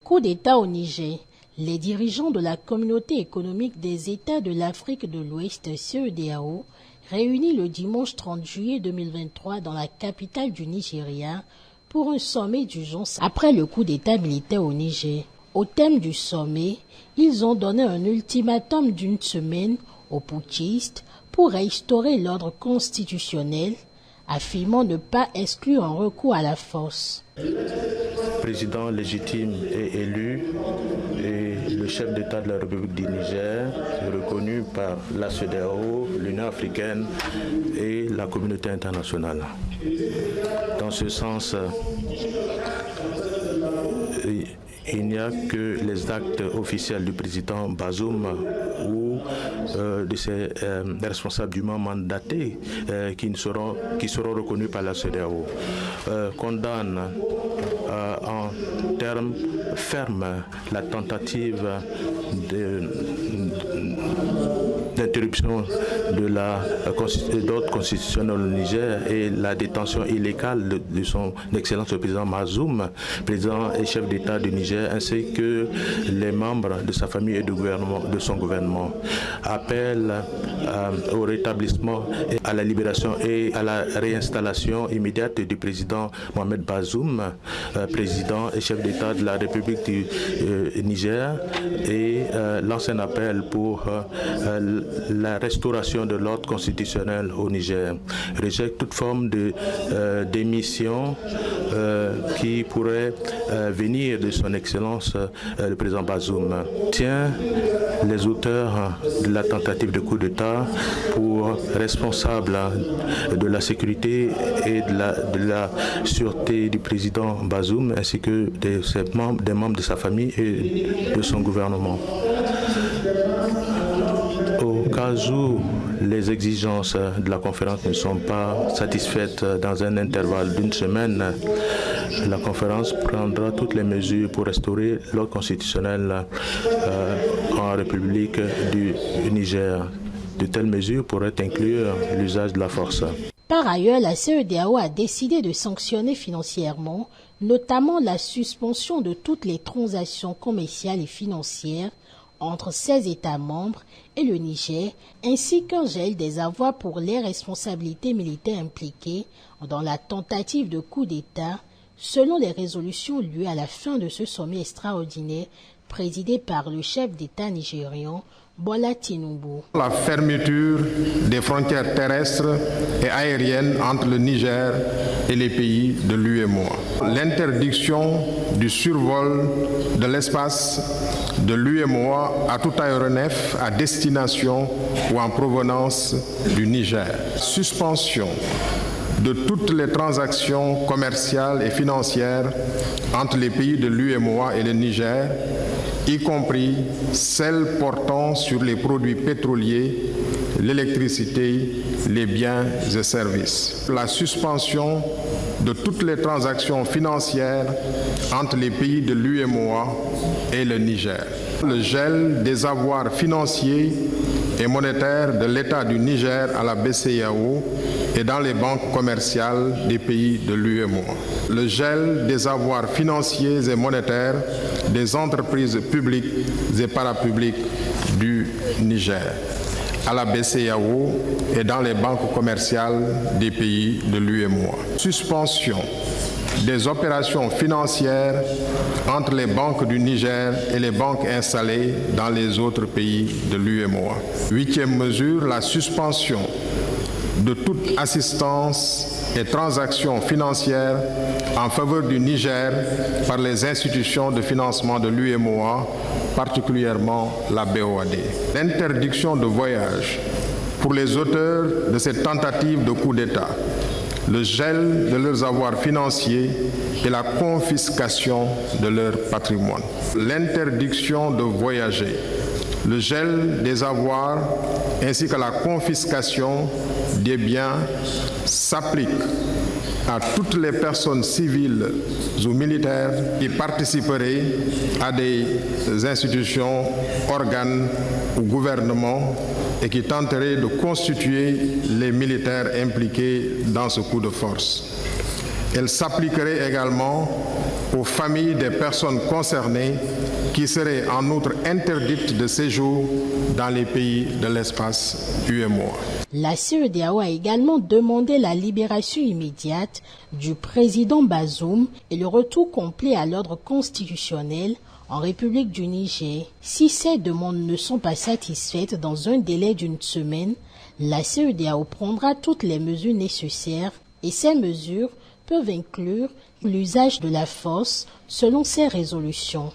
Coup d'État au Niger. Les dirigeants de la Communauté économique des États de l'Afrique de l'Ouest, CEDEAO, réunis le dimanche 30 juillet 2023 dans la capitale du Nigeria pour un sommet d'urgence après le coup d'État militaire au Niger. Au thème du sommet, ils ont donné un ultimatum d'une semaine aux putschistes pour restaurer l'ordre constitutionnel, affirmant ne pas exclure un recours à la force. Le président légitime est élu et le chef d'État de la République du Niger est reconnu par la CEDEAO, l'Union africaine et la communauté internationale. Dans ce sens, il n'y a que les actes officiels du président Bazoum ou de ses responsables dûment mandatés qui seront reconnus par la CEDEAO, condamnent en termes fermes la tentative d'interruption de l'ordre constitutionnel au Niger et la détention illégale de son Excellence le président Bazoum, président et chef d'État du Niger, ainsi que les membres de sa famille et de son gouvernement. Appelle au rétablissement, et à la libération et à la réinstallation immédiate du président Mohamed Bazoum, président et chef d'État de la République du Niger, et lance un appel pour la restauration de l'ordre constitutionnel au Niger. Rejette toute forme de démission qui pourrait venir de son Excellence le président Bazoum. Tient les auteurs de la tentative de coup d'État pour responsables de la sécurité et de la sûreté du président Bazoum, ainsi que des membres de sa famille et de son gouvernement. Au cas où les exigences de la conférence ne sont pas satisfaites dans un intervalle d'une semaine, la conférence prendra toutes les mesures pour restaurer l'ordre constitutionnel en République du Niger. De telles mesures pourraient inclure l'usage de la force. Par ailleurs, la CEDEAO a décidé de sanctionner financièrement, notamment la suspension de toutes les transactions commerciales et financières entre ses États membres et le Niger, ainsi qu'un gel des avoirs pour les responsabilités militaires impliquées dans la tentative de coup d'État, selon les résolutions lues à la fin de ce sommet extraordinaire présidé par le chef d'État nigérian, Bola Tinubu. La fermeture des frontières terrestres et aériennes entre le Niger et les pays de l'UEMOA. L'interdiction du survol de l'espace de l'UEMOA à tout aéronef à destination ou en provenance du Niger. Suspension de toutes les transactions commerciales et financières entre les pays de l'UEMOA et le Niger, y compris celles portant sur les produits pétroliers, l'électricité, les biens et services. La suspension de toutes les transactions financières entre les pays de l'UEMOA et le Niger. Le gel des avoirs financiers et monétaires de l'État du Niger à la BCEAO et dans les banques commerciales des pays de l'UEMOA. Le gel des avoirs financiers et monétaires des entreprises publiques et parapubliques du Niger à la BCEAO et dans les banques commerciales des pays de l'UEMOA. Suspension des opérations financières entre les banques du Niger et les banques installées dans les autres pays de l'UEMOA. Huitième mesure, la suspension de toute assistance et transactions financières en faveur du Niger par les institutions de financement de l'UEMOA, particulièrement la BOAD. L'interdiction de voyage pour les auteurs de cette tentative de coup d'État, le gel de leurs avoirs financiers et la confiscation de leur patrimoine. L'interdiction de voyager, le gel des avoirs ainsi que la confiscation des biens s'appliquent à toutes les personnes civiles ou militaires qui participeraient à des institutions, organes ou gouvernements et qui tenteraient de constituer les militaires impliqués dans ce coup de force. Elle s'appliquerait également aux familles des personnes concernées qui seraient en outre interdites de séjour dans les pays de l'espace UEMOA. La CEDEAO a également demandé la libération immédiate du président Bazoum et le retour complet à l'ordre constitutionnel en République du Niger. Si ces demandes ne sont pas satisfaites dans un délai d'une semaine, la CEDEAO prendra toutes les mesures nécessaires et ces mesures peuvent inclure l'usage de la force selon ces résolutions.